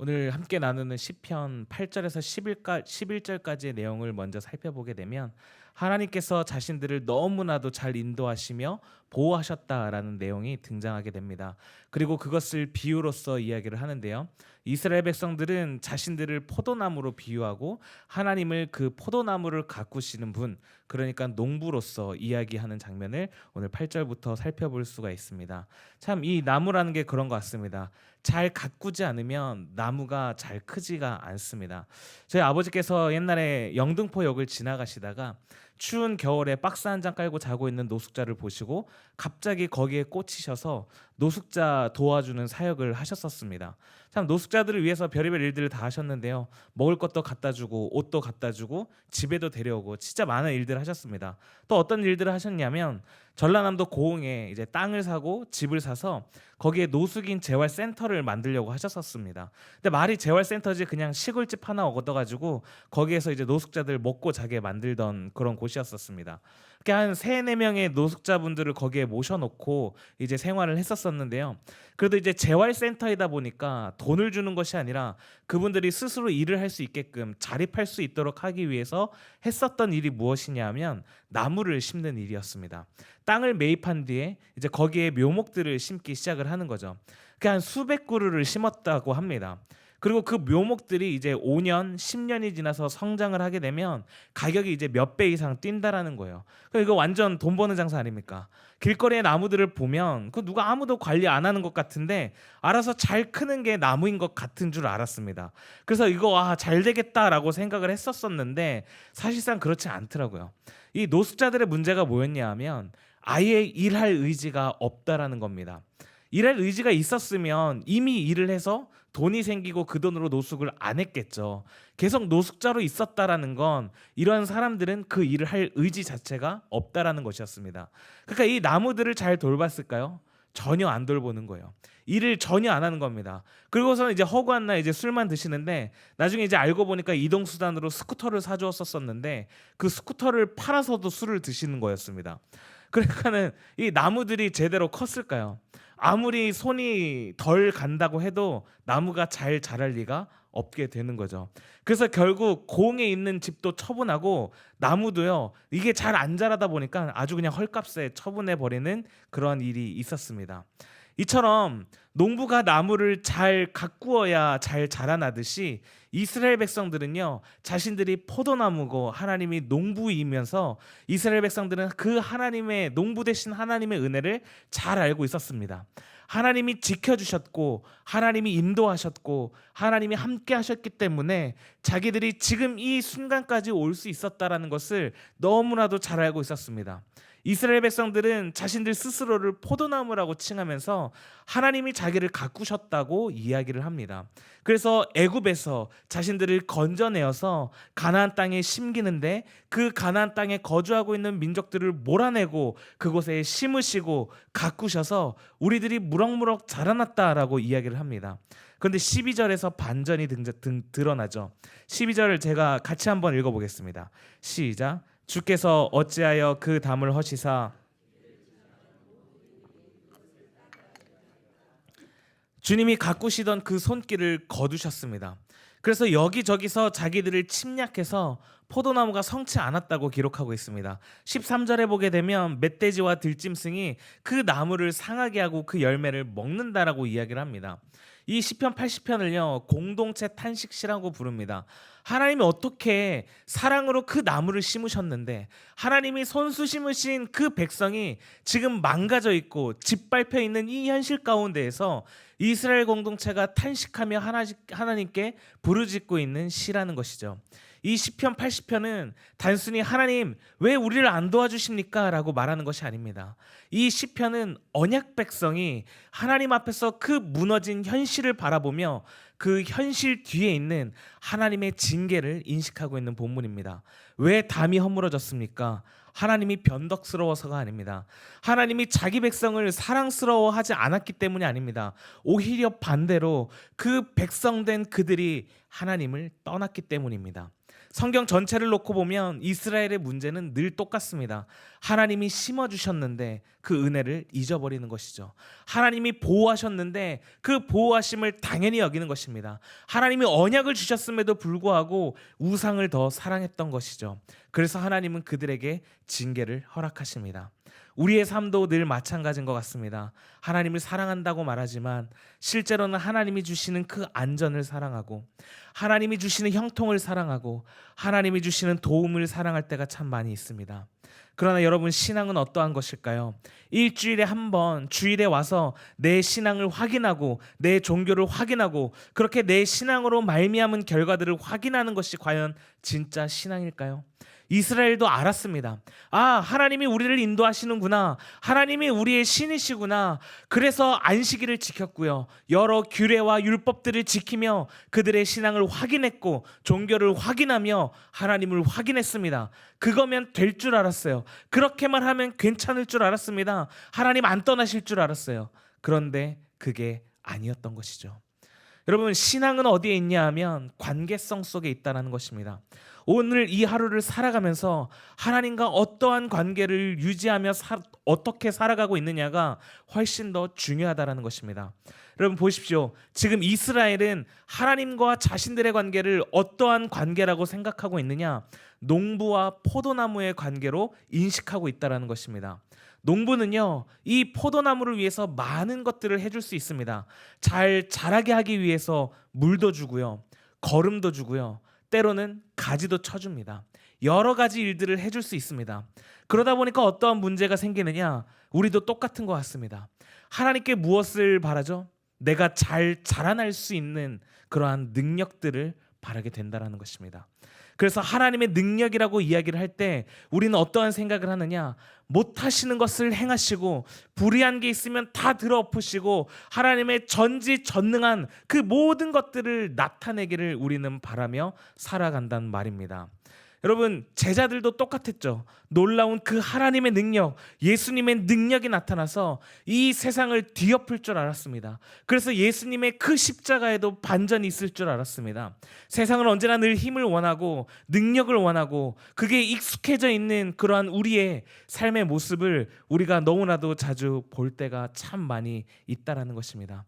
오늘 함께 나누는 시편 8절에서 11절까지의 내용을 먼저 살펴보게 되면 하나님께서 자신들을 너무나도 잘 인도하시며 보호하셨다라는 내용이 등장하게 됩니다. 그리고 그것을 비유로서 이야기를 하는데요. 이스라엘 백성들은 자신들을 포도나무로 비유하고 하나님을 그 포도나무를 가꾸시는 분, 그러니까 농부로서 이야기하는 장면을 오늘 8절부터 살펴볼 수가 있습니다. 참 이 나무라는 게 그런 것 같습니다. 잘 가꾸지 않으면 나무가 잘 크지가 않습니다. 저희 아버지께서 옛날에 영등포역을 지나가시다가 추운 겨울에 박스 한 장 깔고 자고 있는 노숙자를 보시고 갑자기 거기에 꽂히셔서 노숙자 도와주는 사역을 하셨었습니다. 참 노숙자들을 위해서 별의별 일들을 다 하셨는데요. 먹을 것도 갖다 주고 옷도 갖다 주고 집에도 데려오고 진짜 많은 일들을 하셨습니다. 또 어떤 일들을 하셨냐면 전라남도 고흥에 이제 땅을 사고 집을 사서 거기에 노숙인 재활센터를 만들려고 하셨었습니다. 근데 말이 재활센터지 그냥 시골집 하나 얻어가지고 거기에서 이제 노숙자들 먹고 자게 만들던 그런 곳이었었습니다. 그렇게 한 3-4명의 노숙자분들을 거기에 모셔놓고 이제 생활을 했었었는데요. 그래도 이제 재활센터이다 보니까 돈을 주는 것이 아니라 그분들이 스스로 일을 할 수 있게끔 자립할 수 있도록 하기 위해서 했었던 일이 무엇이냐 하면 나무를 심는 일이었습니다. 땅을 매입한 뒤에 이제 거기에 묘목들을 심기 시작을 하는 거죠. 그 한 수백 그루를 심었다고 합니다. 그리고 그 묘목들이 이제 5년, 10년이 지나서 성장을 하게 되면 가격이 이제 몇 배 이상 뛴다라는 거예요. 그러니까 이거 완전 돈 버는 장사 아닙니까? 길거리의 나무들을 보면 그 누가 아무도 관리 안 하는 것 같은데 알아서 잘 크는 게 나무인 것 같은 줄 알았습니다. 그래서 이거 잘 되겠다라고 생각을 했었었는데 사실상 그렇지 않더라고요. 이 노숙자들의 문제가 뭐였냐 하면 아예 일할 의지가 없다라는 겁니다. 일할 의지가 있었으면 이미 일을 해서 돈이 생기고 그 돈으로 노숙을 안 했겠죠. 계속 노숙자로 있었다라는 건 이런 사람들은 그 일을 할 의지 자체가 없다라는 것이었습니다. 그러니까 이 나무들을 잘 돌봤을까요? 전혀 안 돌보는 거예요. 일을 전혀 안 하는 겁니다. 그리고서는 이제 허구한 날 이제 술만 드시는데 나중에 이제 알고 보니까 이동 수단으로 스쿠터를 사주었었는데 그 스쿠터를 팔아서도 술을 드시는 거였습니다. 그러니까는 이 나무들이 제대로 컸을까요? 아무리 손이 덜 간다고 해도 나무가 잘 자랄 리가 없게 되는 거죠. 그래서 결국 공에 있는 집도 처분하고 나무도요. 이게 잘 안 자라다 보니까 아주 그냥 헐값에 처분해 버리는 그런 일이 있었습니다. 이처럼 농부가 나무를 잘 가꾸어야 잘 자라나듯이 이스라엘 백성들은요 자신들이 포도나무고 하나님이 농부이면서 이스라엘 백성들은 그 하나님의 농부 되신 하나님의 은혜를 잘 알고 있었습니다. 하나님이 지켜주셨고 하나님이 인도하셨고 하나님이 함께 하셨기 때문에 자기들이 지금 이 순간까지 올 수 있었다라는 것을 너무나도 잘 알고 있었습니다. 이스라엘 백성들은 자신들 스스로를 포도나무라고 칭하면서 하나님이 자기를 가꾸셨다고 이야기를 합니다. 그래서 애굽에서 자신들을 건져내어서 가나안 땅에 심기는데 그 가나안 땅에 거주하고 있는 민족들을 몰아내고 그곳에 심으시고 가꾸셔서 우리들이 무럭무럭 자라났다라고 이야기를 합니다. 그런데 12절에서 반전이 드러나죠. 12절을 제가 같이 한번 읽어보겠습니다. 시작. 주께서 어찌하여 그 담을 허시사 주님이 가꾸시던 그 손길을 거두셨습니다. 그래서 여기저기서 자기들을 침략해서 포도나무가 성치 않았다고 기록하고 있습니다. 13절에 보게 되면 멧돼지와 들짐승이 그 나무를 상하게 하고 그 열매를 먹는다라고 이야기를 합니다. 이 시편 80편을요 공동체 탄식시라고 부릅니다. 하나님이 어떻게 사랑으로 그 나무를 심으셨는데 하나님이 손수 심으신 그 백성이 지금 망가져 있고 짓밟혀 있는 이 현실 가운데에서 이스라엘 공동체가 탄식하며 하나님께 부르짖고 있는 시라는 것이죠. 이 시편 80편은 단순히 하나님 왜 우리를 안 도와주십니까? 라고 말하는 것이 아닙니다. 이 시편은 언약 백성이 하나님 앞에서 그 무너진 현실을 바라보며 그 현실 뒤에 있는 하나님의 징계를 인식하고 있는 본문입니다. 왜 담이 허물어졌습니까? 하나님이 변덕스러워서가 아닙니다. 하나님이 자기 백성을 사랑스러워하지 않았기 때문이 아닙니다. 오히려 반대로 그 백성된 그들이 하나님을 떠났기 때문입니다. 성경 전체를 놓고 보면 이스라엘의 문제는 늘 똑같습니다. 하나님이 심어주셨는데 그 은혜를 잊어버리는 것이죠. 하나님이 보호하셨는데 그 보호하심을 당연히 여기는 것입니다. 하나님이 언약을 주셨음에도 불구하고 우상을 더 사랑했던 것이죠. 그래서 하나님은 그들에게 징계를 허락하십니다. 우리의 삶도 늘 마찬가지인 것 같습니다. 하나님을 사랑한다고 말하지만 실제로는 하나님이 주시는 그 안전을 사랑하고 하나님이 주시는 형통을 사랑하고 하나님이 주시는 도움을 사랑할 때가 참 많이 있습니다. 그러나 여러분, 신앙은 어떠한 것일까요? 일주일에 한 번 주일에 와서 내 신앙을 확인하고 내 종교를 확인하고 그렇게 내 신앙으로 말미암은 결과들을 확인하는 것이 과연 진짜 신앙일까요? 이스라엘도 알았습니다. 하나님이 우리를 인도하시는구나. 하나님이 우리의 신이시구나. 그래서 안식일을 지켰고요. 여러 규례와 율법들을 지키며 그들의 신앙을 확인했고 종교를 확인하며 하나님을 확인했습니다. 그거면 될 줄 알았어요. 그렇게만 하면 괜찮을 줄 알았습니다. 하나님 안 떠나실 줄 알았어요. 그런데 그게 아니었던 것이죠. 여러분, 신앙은 어디에 있냐 하면 관계성 속에 있다는 것입니다. 오늘 이 하루를 살아가면서 하나님과 어떠한 관계를 유지하며 어떻게 살아가고 있느냐가 훨씬 더 중요하다는 것입니다. 여러분 보십시오. 지금 이스라엘은 하나님과 자신들의 관계를 어떠한 관계라고 생각하고 있느냐? 농부와 포도나무의 관계로 인식하고 있다는 것입니다. 농부는요, 이 포도나무를 위해서 많은 것들을 해줄 수 있습니다. 잘 자라게 하기 위해서 물도 주고요, 거름도 주고요, 때로는 가지도 쳐줍니다. 여러 가지 일들을 해줄 수 있습니다. 그러다 보니까 어떠한 문제가 생기느냐? 우리도 똑같은 것 같습니다. 하나님께 무엇을 바라죠? 내가 잘 자라날 수 있는 그러한 능력들을 바라게 된다는 것입니다. 그래서 하나님의 능력이라고 이야기를 할 때 우리는 어떠한 생각을 하느냐? 못하시는 것을 행하시고 불의한 게 있으면 다 들어엎으시고 하나님의 전지전능한 그 모든 것들을 나타내기를 우리는 바라며 살아간다는 말입니다. 여러분, 제자들도 똑같았죠. 놀라운 그 하나님의 능력, 예수님의 능력이 나타나서 이 세상을 뒤엎을 줄 알았습니다. 그래서 예수님의 그 십자가에도 반전이 있을 줄 알았습니다. 세상은 언제나 늘 힘을 원하고 능력을 원하고 그게 익숙해져 있는 그러한 우리의 삶의 모습을 우리가 너무나도 자주 볼 때가 참 많이 있다라는 것입니다.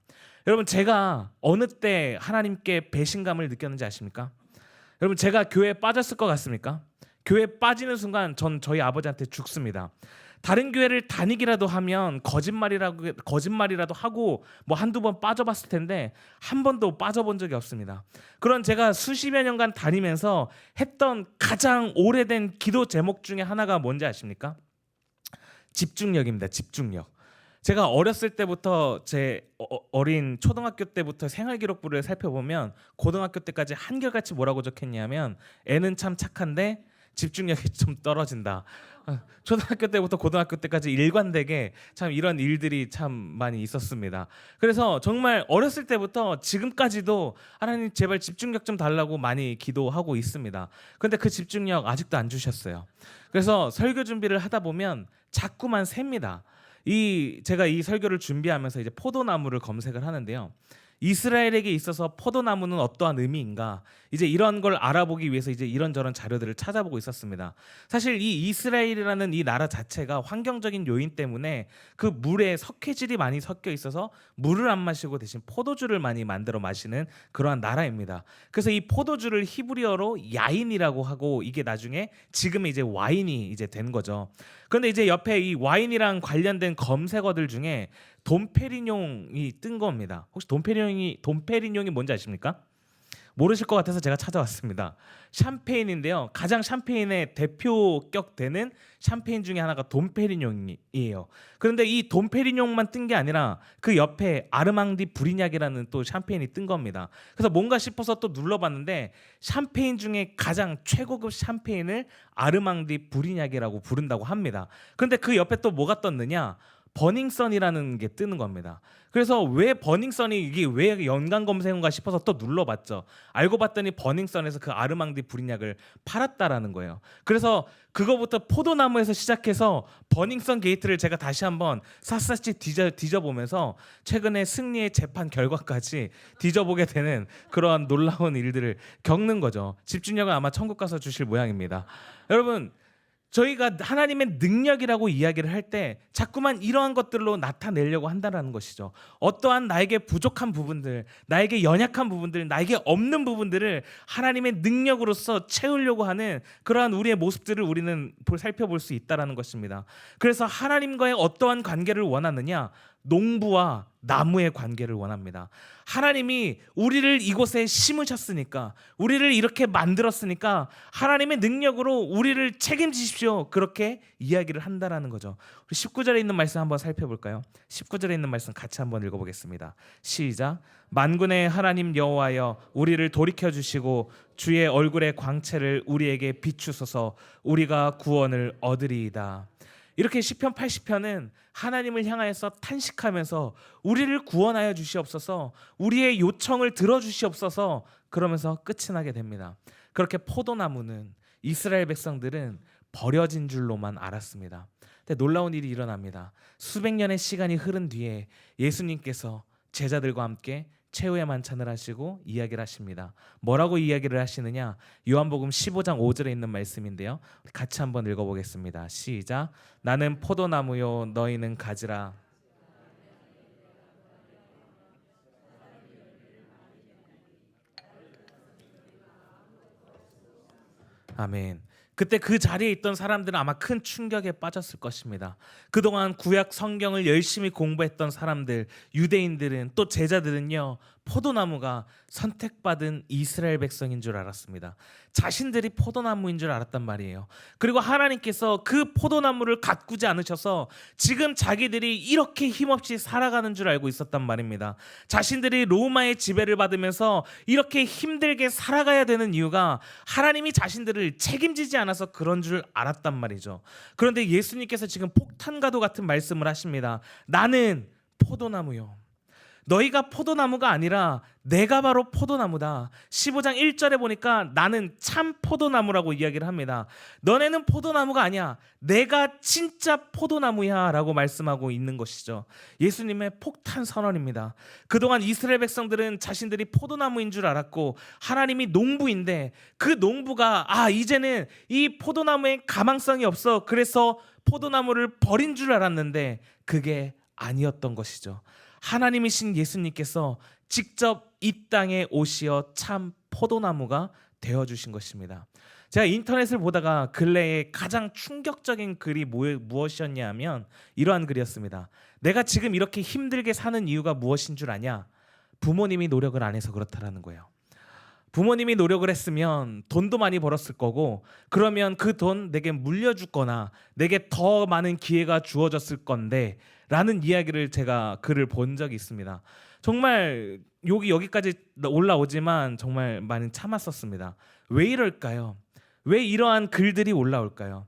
여러분, 제가 어느 때 하나님께 배신감을 느꼈는지 아십니까? 여러분, 제가 교회에 빠졌을 것 같습니까? 교회에 빠지는 순간 전 저희 아버지한테 죽습니다. 다른 교회를 다니기라도 하면 거짓말이라도 하고 뭐 한두 번 빠져봤을 텐데 한 번도 빠져본 적이 없습니다. 그런 제가 수십여 년간 다니면서 했던 가장 오래된 기도 제목 중에 하나가 뭔지 아십니까? 집중력입니다. 집중력. 제가 어렸을 때부터 제 어린 초등학교 때부터 생활기록부를 살펴보면 고등학교 때까지 한결같이 뭐라고 적혔냐면 애는 참 착한데 집중력이 좀 떨어진다. 초등학교 때부터 고등학교 때까지 일관되게 참 이런 일들이 참 많이 있었습니다. 그래서 정말 어렸을 때부터 지금까지도 하나님 제발 집중력 좀 달라고 많이 기도하고 있습니다. 그런데 그 집중력 아직도 안 주셨어요. 그래서 설교 준비를 하다 보면 자꾸만 셉니다. 제가 이 설교를 준비하면서 이제 포도나무를 검색을 하는데요. 이스라엘에게 있어서 포도나무는 어떠한 의미인가? 이제 이런 걸 알아보기 위해서 이제 이런저런 자료들을 찾아보고 있었습니다. 사실 이 이스라엘이라는 이 나라 자체가 환경적인 요인 때문에 그 물에 석회질이 많이 섞여 있어서 물을 안 마시고 대신 포도주를 많이 만들어 마시는 그러한 나라입니다. 그래서 이 포도주를 히브리어로 야인이라고 하고 이게 나중에 지금의 이제 와인이 이제 된 거죠. 그런데 이제 옆에 이 와인이랑 관련된 검색어들 중에 돈페리뇽이 뜬 겁니다. 혹시 돈페리뇽이 뭔지 아십니까? 모르실 것 같아서 제가 찾아왔습니다. 샴페인인데요. 가장 샴페인의 대표격 되는 샴페인 중에 하나가 돈페리뇽이에요. 그런데 이 돈페리뇽만 뜬 게 아니라 그 옆에 아르망디 브리냑이라는 또 샴페인이 뜬 겁니다. 그래서 뭔가 싶어서 또 눌러봤는데 샴페인 중에 가장 최고급 샴페인을 아르망디 브리냑이라고 부른다고 합니다. 그런데 그 옆에 또 뭐가 떴느냐? 버닝썬이라는 게 뜨는 겁니다. 그래서 왜 버닝썬이 이게 왜 연관 검색어인가 싶어서 또 눌러봤죠. 알고 봤더니 버닝썬에서 그 아르망디 불인약을 팔았다라는 거예요. 그래서 그거부터 포도나무에서 시작해서 버닝썬 게이트를 제가 다시 한번 샅샅이 뒤져보면서 최근에 승리의 재판 결과까지 뒤져보게 되는 그런 놀라운 일들을 겪는 거죠. 집중력을 아마 천국 가서 주실 모양입니다. 여러분, 저희가 하나님의 능력이라고 이야기를 할 때 자꾸만 이러한 것들로 나타내려고 한다는 것이죠. 어떠한 나에게 부족한 부분들, 나에게 연약한 부분들, 나에게 없는 부분들을 하나님의 능력으로서 채우려고 하는 그러한 우리의 모습들을 우리는 살펴볼 수 있다는 것입니다. 그래서 하나님과의 어떠한 관계를 원하느냐? 농부와 나무의 관계를 원합니다. 하나님이 우리를 이곳에 심으셨으니까, 우리를 이렇게 만들었으니까 하나님의 능력으로 우리를 책임지십시오, 그렇게 이야기를 한다라는 거죠. 우리 19절에 있는 말씀 한번 살펴볼까요? 19절에 있는 말씀 같이 한번 읽어보겠습니다. 시작. 만군의 하나님 여호와여, 우리를 돌이켜 주시고 주의 얼굴의 광채를 우리에게 비추소서, 우리가 구원을 얻으리이다. 이렇게 시편 80편은 하나님을 향하여서 탄식하면서 우리를 구원하여 주시옵소서, 우리의 요청을 들어주시옵소서, 그러면서 끝이 나게 됩니다. 그렇게 포도나무는, 이스라엘 백성들은 버려진 줄로만 알았습니다. 근데 놀라운 일이 일어납니다. 수백 년의 시간이 흐른 뒤에 예수님께서 제자들과 함께 최후의 만찬을 하시고 이야기를 하십니다. 뭐라고 이야기를 하시느냐? 요한복음 15장 5절에 있는 말씀인데요. 같이 한번 읽어보겠습니다. 시작. 나는 포도나무요 너희는 가지라. 아멘. 그때 그 자리에 있던 사람들은 아마 큰 충격에 빠졌을 것입니다. 그동안 구약 성경을 열심히 공부했던 사람들, 유대인들은, 또 제자들은요, 포도나무가 선택받은 이스라엘 백성인 줄 알았습니다. 자신들이 포도나무인 줄 알았단 말이에요. 그리고 하나님께서 그 포도나무를 가꾸지 않으셔서 지금 자기들이 이렇게 힘없이 살아가는 줄 알고 있었단 말입니다. 자신들이 로마의 지배를 받으면서 이렇게 힘들게 살아가야 되는 이유가 하나님이 자신들을 책임지지 않아서 그런 줄 알았단 말이죠. 그런데 예수님께서 지금 폭탄과도 같은 말씀을 하십니다. 나는 포도나무요. 너희가 포도나무가 아니라 내가 바로 포도나무다. 15장 1절에 보니까 나는 참 포도나무라고 이야기를 합니다. 너네는 포도나무가 아니야, 내가 진짜 포도나무야 라고 말씀하고 있는 것이죠. 예수님의 폭탄 선언입니다. 그동안 이스라엘 백성들은 자신들이 포도나무인 줄 알았고 하나님이 농부인데, 그 농부가 이제는 이 포도나무에 가망성이 없어, 그래서 포도나무를 버린 줄 알았는데 그게 아니었던 것이죠. 하나님이신 예수님께서 직접 이 땅에 오시어 참 포도나무가 되어주신 것입니다. 제가 인터넷을 보다가 근래에 가장 충격적인 글이 무엇이었냐 하면 이러한 글이었습니다. 내가 지금 이렇게 힘들게 사는 이유가 무엇인 줄 아냐? 부모님이 노력을 안 해서 그렇다라는 거예요. 부모님이 노력을 했으면 돈도 많이 벌었을 거고, 그러면 그 돈 내게 물려줄 거나 내게 더 많은 기회가 주어졌을 건데 라는 이야기를 제가 글을 본 적이 있습니다. 정말 여기까지 올라오지만 정말 많이 참았었습니다. 왜 이럴까요? 왜 이러한 글들이 올라올까요?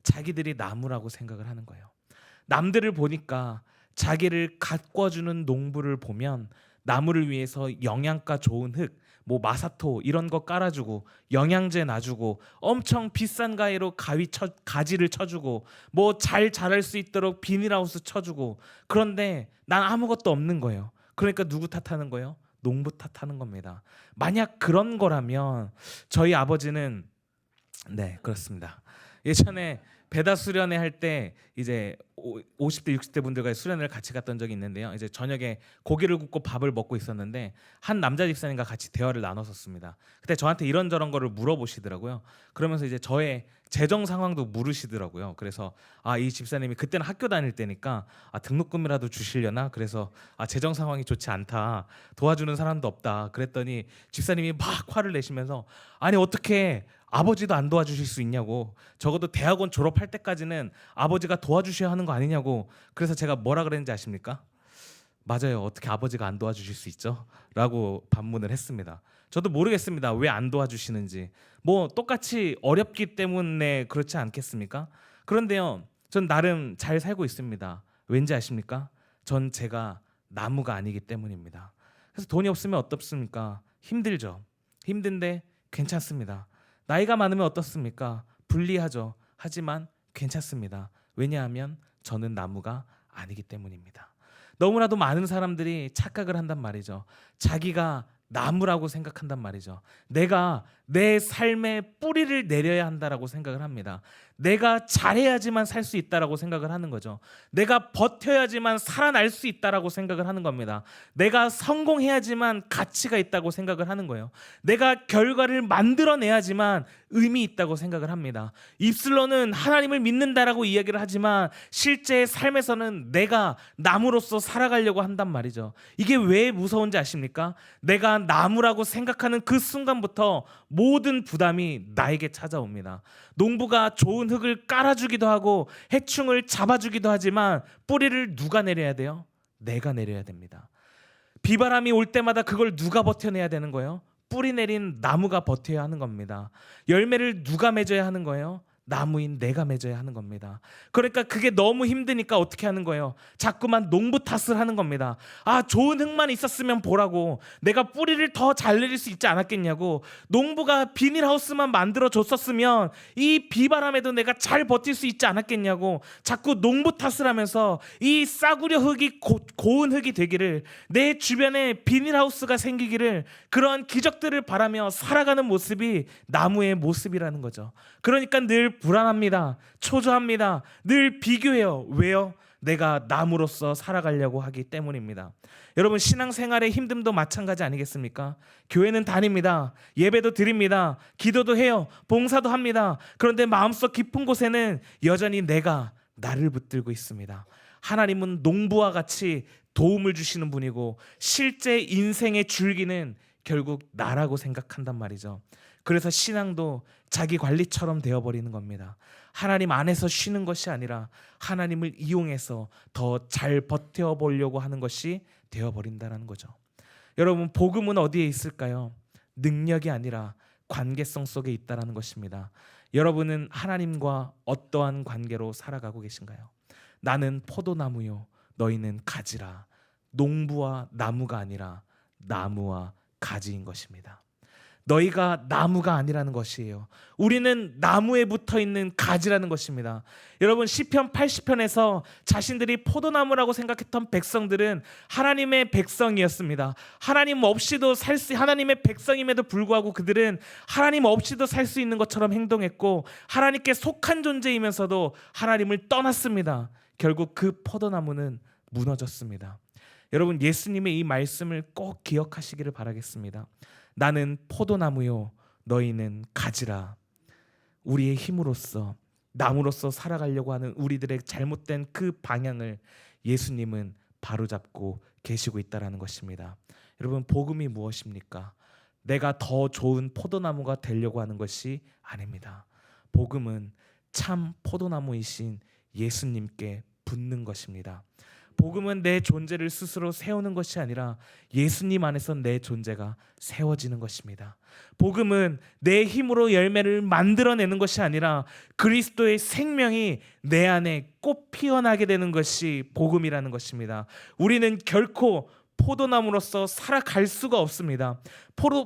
자기들이 나무라고 생각을 하는 거예요. 남들을 보니까 자기를 가꿔주는 농부를 보면 나무를 위해서 영양가 좋은 흙, 마사토 이런 거 깔아주고 영양제 놔주고 엄청 비싼 가위로 가지를 쳐주고 잘 자랄 수 있도록 비닐하우스 쳐주고, 그런데 난 아무것도 없는 거예요. 그러니까 누구 탓하는 거예요? 농부 탓하는 겁니다. 만약 그런 거라면 저희 아버지는, 네, 그렇습니다. 예전에 배다 수련회 할 때 이제 50대 60대 분들과 수련회를 같이 갔던 적이 있는데요. 이제 저녁에 고기를 굽고 밥을 먹고 있었는데 한 남자 집사님과 같이 대화를 나눴었습니다. 그때 저한테 이런저런 거를 물어보시더라고요. 그러면서 이제 저의 재정 상황도 물으시더라고요. 그래서 이 집사님이 그때는 학교 다닐 때니까 등록금이라도 주시려나? 그래서 재정 상황이 좋지 않다, 도와주는 사람도 없다 그랬더니 집사님이 막 화를 내시면서 아니 어떻게 아버지도 안 도와주실 수 있냐고, 적어도 대학원 졸업할 때까지는 아버지가 도와주셔야 하는 거 아니냐고. 그래서 제가 뭐라 그랬는지 아십니까? 맞아요, 어떻게 아버지가 안 도와주실 수 있죠? 라고 반문을 했습니다. 저도 모르겠습니다, 왜 안 도와주시는지. 똑같이 어렵기 때문에 그렇지 않겠습니까? 그런데요, 전 나름 잘 살고 있습니다. 왠지 아십니까? 전 제가 나무가 아니기 때문입니다. 그래서 돈이 없으면 어떻습니까? 힘들죠. 힘든데 괜찮습니다. 나이가 많으면 어떻습니까? 불리하죠. 하지만 괜찮습니다. 왜냐하면 저는 나무가 아니기 때문입니다. 너무나도 많은 사람들이 착각을 한단 말이죠. 자기가 나무라고 생각한단 말이죠. 내가 내 삶의 뿌리를 내려야 한다라고 생각을 합니다. 내가 잘해야지만 살 수 있다라고 생각을 하는 거죠. 내가 버텨야지만 살아날 수 있다라고 생각을 하는 겁니다. 내가 성공해야지만 가치가 있다고 생각을 하는 거예요. 내가 결과를 만들어내야지만 의미 있다고 생각을 합니다. 입술로는 하나님을 믿는다라고 이야기를 하지만 실제 삶에서는 내가 나무로서 살아가려고 한단 말이죠. 이게 왜 무서운지 아십니까? 내가 나무라고 생각하는 그 순간부터 모든 부담이 나에게 찾아옵니다. 농부가 좋은 흙을 깔아주기도 하고 해충을 잡아주기도 하지만 뿌리를 누가 내려야 돼요? 내가 내려야 됩니다. 비바람이 올 때마다 그걸 누가 버텨내야 되는 거예요? 뿌리 내린 나무가 버텨야 하는 겁니다. 열매를 누가 맺어야 하는 거예요? 나무인 내가 맺어야 하는 겁니다. 그러니까 그게 너무 힘드니까 어떻게 하는 거예요? 자꾸만 농부 탓을 하는 겁니다. 아, 좋은 흙만 있었으면 보라고. 내가 뿌리를 더 잘 내릴 수 있지 않았겠냐고. 농부가 비닐하우스만 만들어 줬었으면 이 비바람에도 내가 잘 버틸 수 있지 않았겠냐고. 자꾸 농부 탓을 하면서 이 싸구려 흙이 고운 흙이 되기를, 내 주변에 비닐하우스가 생기기를, 그러한 기적들을 바라며 살아가는 모습이 나무의 모습이라는 거죠. 그러니까 늘 불안합니다. 초조합니다. 늘 비교해요. 왜요? 내가 나무로서 살아가려고 하기 때문입니다. 여러분, 신앙생활의 힘듦도 마찬가지 아니겠습니까? 교회는 다닙니다. 예배도 드립니다. 기도도 해요. 봉사도 합니다. 그런데 마음속 깊은 곳에는 여전히 내가 나를 붙들고 있습니다. 하나님은 농부와 같이 도움을 주시는 분이고 실제 인생의 줄기는 결국 나라고 생각한단 말이죠. 그래서 신앙도 자기 관리처럼 되어버리는 겁니다. 하나님 안에서 쉬는 것이 아니라 하나님을 이용해서 더 잘 버텨보려고 하는 것이 되어버린다는 거죠. 여러분, 복음은 어디에 있을까요? 능력이 아니라 관계성 속에 있다는 것입니다. 여러분은 하나님과 어떠한 관계로 살아가고 계신가요? 나는 포도나무요, 너희는 가지라. 농부와 나무가 아니라 나무와 가지인 것입니다. 너희가 나무가 아니라는 것이에요. 우리는 나무에 붙어있는 가지라는 것입니다. 여러분, 시편 80편에서 자신들이 포도나무라고 생각했던 백성들은 하나님의 백성이었습니다. 하나님의 백성임에도 불구하고 그들은 하나님 없이도 살 수 있는 것처럼 행동했고 하나님께 속한 존재이면서도 하나님을 떠났습니다. 결국 그 포도나무는 무너졌습니다. 여러분, 예수님의 이 말씀을 꼭 기억하시기를 바라겠습니다. 나는 포도나무요, 너희는 가지라. 우리의 힘으로써, 나무로서 살아가려고 하는 우리들의 잘못된 그 방향을 예수님은 바로잡고 계시고 있다는 것입니다. 여러분, 복음이 무엇입니까? 내가 더 좋은 포도나무가 되려고 하는 것이 아닙니다. 복음은 참 포도나무이신 예수님께 붙는 것입니다. 복음은 내 존재를 스스로 세우는 것이 아니라 예수님 안에서 내 존재가 세워지는 것입니다. 복음은 내 힘으로 열매를 만들어내는 것이 아니라 그리스도의 생명이 내 안에 꽃 피어나게 되는 것이 복음이라는 것입니다. 우리는 결코 포도나무로서 살아갈 수가 없습니다.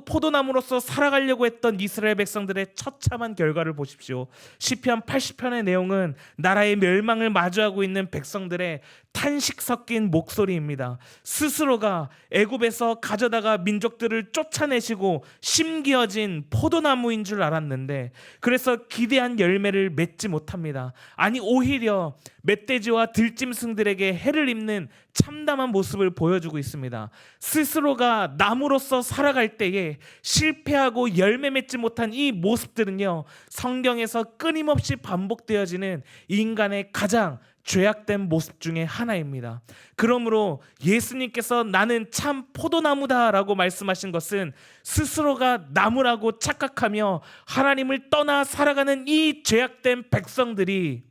포도나무로서 살아가려고 했던 이스라엘 백성들의 처참한 결과를 보십시오. 시편 80편의 내용은 나라의 멸망을 마주하고 있는 백성들의 탄식 섞인 목소리입니다. 스스로가 애굽에서 가져다가 민족들을 쫓아내시고 심기어진 포도나무인 줄 알았는데 그래서 기대한 열매를 맺지 못합니다. 아니, 오히려 멧돼지와 들짐승들에게 해를 입는 참담한 모습을 보여주고 있습니다. 스스로가 나무로서 살아갈 때에 실패하고 열매 맺지 못한 이 모습들은요, 성경에서 끊임없이 반복되어지는 인간의 가장 죄악된 모습 중에 하나입니다. 그러므로 예수님께서 나는 참 포도나무다라고 말씀하신 것은 스스로가 나무라고 착각하며 하나님을 떠나 살아가는 이 죄악된 백성들이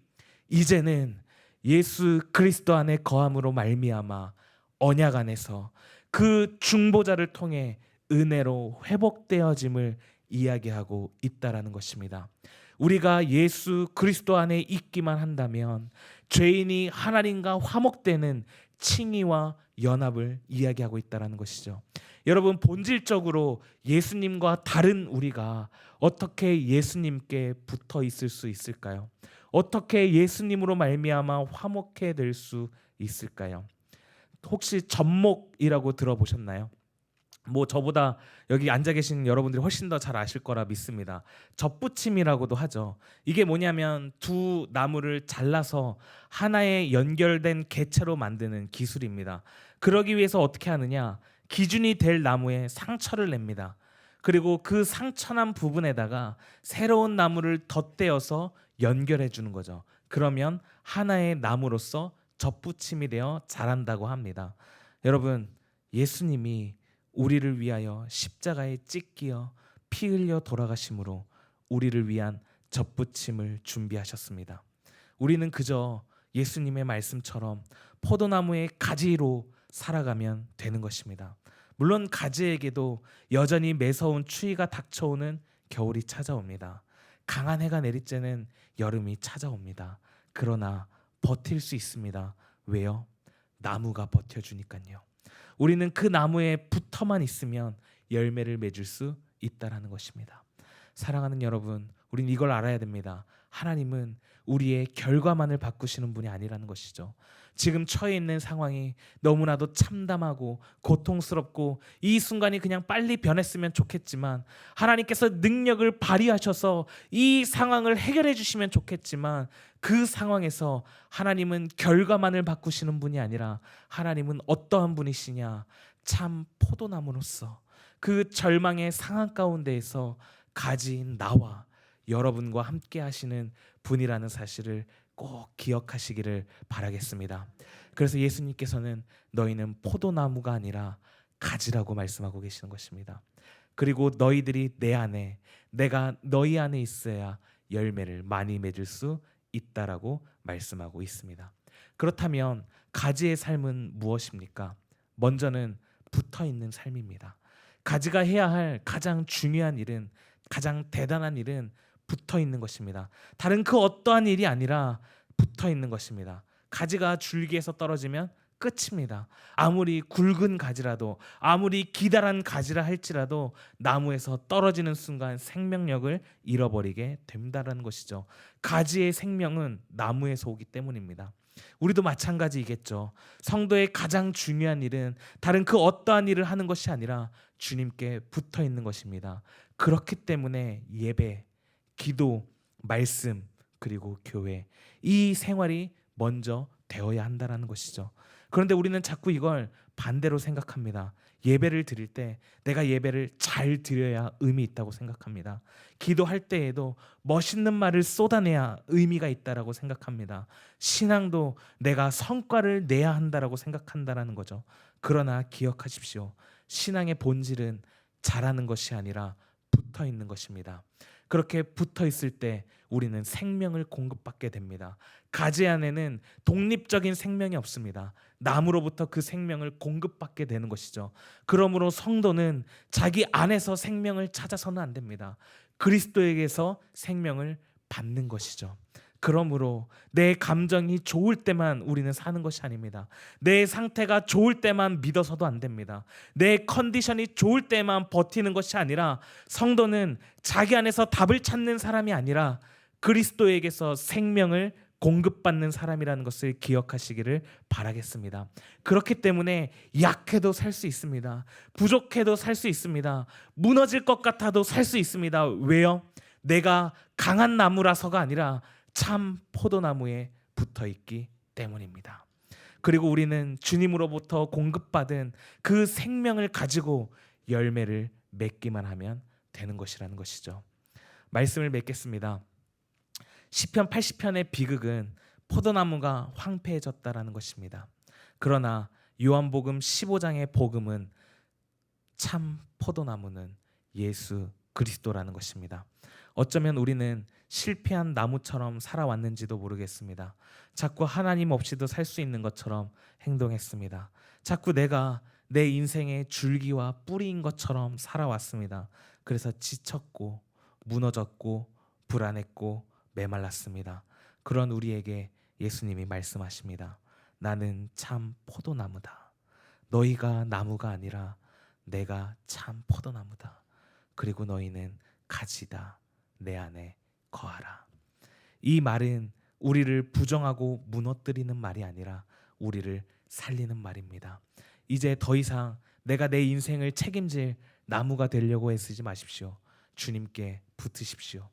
이제는 예수 그리스도 안에 거함으로 말미암아 언약 안에서 그 중보자를 통해 은혜로 회복되어짐을 이야기하고 있다라는 것입니다. 우리가 예수 그리스도 안에 있기만 한다면 죄인이 하나님과 화목되는 칭의와 연합을 이야기하고 있다는 것이죠. 여러분, 본질적으로 예수님과 다른 우리가 어떻게 예수님께 붙어 있을 수 있을까요? 어떻게 예수님으로 말미암아 화목해 될 수 있을까요? 혹시 접목이라고 들어보셨나요? 뭐 저보다 여기 앉아 계신 여러분들이 훨씬 더 잘 아실 거라 믿습니다. 접붙임이라고도 하죠. 이게 뭐냐면 두 나무를 잘라서 하나의 연결된 개체로 만드는 기술입니다. 그러기 위해서 어떻게 하느냐? 기준이 될 나무에 상처를 냅니다. 그리고 그 상처난 부분에다가 새로운 나무를 덧대어서 연결해 주는 거죠. 그러면 하나의 나무로서 접붙임이 되어 자란다고 합니다. 여러분, 예수님이 우리를 위하여 십자가에 찢기어 피 흘려 돌아가심으로 우리를 위한 접붙임을 준비하셨습니다. 우리는 그저 예수님의 말씀처럼 포도나무의 가지로 살아가면 되는 것입니다. 물론 가지에게도 여전히 매서운 추위가 닥쳐오는 겨울이 찾아옵니다. 강한 해가 내리쬐는 여름이 찾아옵니다. 그러나 버틸 수 있습니다. 왜요? 나무가 버텨주니까요. 우리는 그 나무에 붙어만 있으면 열매를 맺을 수 있다라는 것입니다. 사랑하는 여러분, 우린 이걸 알아야 됩니다. 하나님은 우리의 결과만을 바꾸시는 분이 아니라는 것이죠. 지금 처해 있는 상황이 너무나도 참담하고 고통스럽고 이 순간이 그냥 빨리 변했으면 좋겠지만, 하나님께서 능력을 발휘하셔서 이 상황을 해결해 주시면 좋겠지만, 그 상황에서 하나님은 결과만을 바꾸시는 분이 아니라 하나님은 어떠한 분이시냐? 참 포도나무로서 그 절망의 상황 가운데에서 가지인 나와 여러분과 함께 하시는 분이라는 사실을 꼭 기억하시기를 바라겠습니다. 그래서 예수님께서는 너희는 포도나무가 아니라 가지라고 말씀하고 계시는 것입니다. 그리고 너희들이 내 안에, 내가 너희 안에 있어야 열매를 많이 맺을 수 있다라고 말씀하고 있습니다. 그렇다면 가지의 삶은 무엇입니까? 먼저는 붙어 있는 삶입니다. 가지가 해야 할 가장 중요한 일은, 가장 대단한 일은 붙어 있는 것입니다. 다른 그 어떠한 일이 아니라 붙어 있는 것입니다. 가지가 줄기에서 떨어지면 끝입니다. 아무리 굵은 가지라도, 아무리 기다란 가지라 할지라도 나무에서 떨어지는 순간 생명력을 잃어버리게 된다는 것이죠. 가지의 생명은 나무에서 오기 때문입니다. 우리도 마찬가지이겠죠. 성도의 가장 중요한 일은 다른 그 어떠한 일을 하는 것이 아니라 주님께 붙어 있는 것입니다. 그렇기 때문에 예배, 기도, 말씀, 그리고 교회, 이 생활이 먼저 되어야 한다는 것이죠. 그런데 우리는 자꾸 이걸 반대로 생각합니다. 예배를 드릴 때 내가 예배를 잘 드려야 의미 있다고 생각합니다. 기도할 때에도 멋있는 말을 쏟아내야 의미가 있다라고 생각합니다. 신앙도 내가 성과를 내야 한다라고 생각한다라는 거죠. 그러나 기억하십시오. 신앙의 본질은 잘하는 것이 아니라 붙어 있는 것입니다. 그렇게 붙어 있을 때 우리는 생명을 공급받게 됩니다. 가지 안에는 독립적인 생명이 없습니다. 나무로부터 그 생명을 공급받게 되는 것이죠. 그러므로 성도는 자기 안에서 생명을 찾아서는 안 됩니다. 그리스도에게서 생명을 받는 것이죠. 그러므로 내 감정이 좋을 때만 우리는 사는 것이 아닙니다. 내 상태가 좋을 때만 믿어서도 안 됩니다. 내 컨디션이 좋을 때만 버티는 것이 아니라 성도는 자기 안에서 답을 찾는 사람이 아니라 그리스도에게서 생명을 공급받는 사람이라는 것을 기억하시기를 바라겠습니다. 그렇기 때문에 약해도 살 수 있습니다. 부족해도 살 수 있습니다. 무너질 것 같아도 살 수 있습니다. 왜요? 내가 강한 나무라서가 아니라 참 포도나무에 붙어 있기 때문입니다. 그리고 우리는 주님으로부터 공급받은 그 생명을 가지고 열매를 맺기만 하면 되는 것이라는 것이죠. 말씀을 맺겠습니다. 시편 80편의 비극은 포도나무가 황폐해졌다라는 것입니다. 그러나 요한복음 15장의 복음은 참 포도나무는 예수 그리스도라는 것입니다. 어쩌면 우리는 실패한 나무처럼 살아왔는지도 모르겠습니다. 자꾸 하나님 없이도 살 수 있는 것처럼 행동했습니다. 자꾸 내가 내 인생의 줄기와 뿌리인 것처럼 살아왔습니다. 그래서 지쳤고 무너졌고 불안했고 메말랐습니다. 그런 우리에게 예수님이 말씀하십니다. 나는 참 포도나무다. 너희가 나무가 아니라 내가 참 포도나무다. 그리고 너희는 가지다. 내 안에 거하라. 이 말은 우리를 부정하고 무너뜨리는 말이 아니라 우리를 살리는 말입니다. 이제 더 이상 내가 내 인생을 책임질 나무가 되려고 애쓰지 마십시오. 주님께 붙으십시오.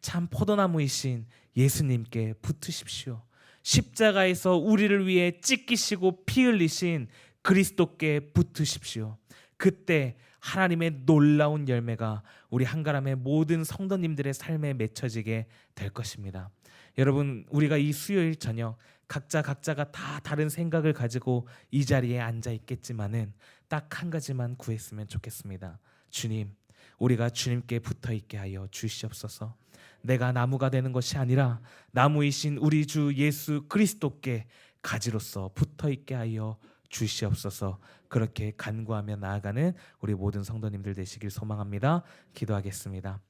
참 포도나무이신 예수님께 붙으십시오. 십자가에서 우리를 위해 찢기시고 피 흘리신 그리스도께 붙으십시오. 그때 하나님의 놀라운 열매가 우리 한가람의 모든 성도님들의 삶에 맺혀지게 될 것입니다. 여러분, 우리가 이 수요일 저녁 각자가 다 다른 생각을 가지고 이 자리에 앉아 있겠지만은 딱 한 가지만 구했으면 좋겠습니다. 주님, 우리가 주님께 붙어 있게 하여 주시옵소서. 내가 나무가 되는 것이 아니라 나무이신 우리 주 예수 그리스도께 가지로서 붙어 있게 하여 주시옵소서. 그렇게 간구하며 나아가는 우리 모든 성도님들 되시길 소망합니다. 기도하겠습니다.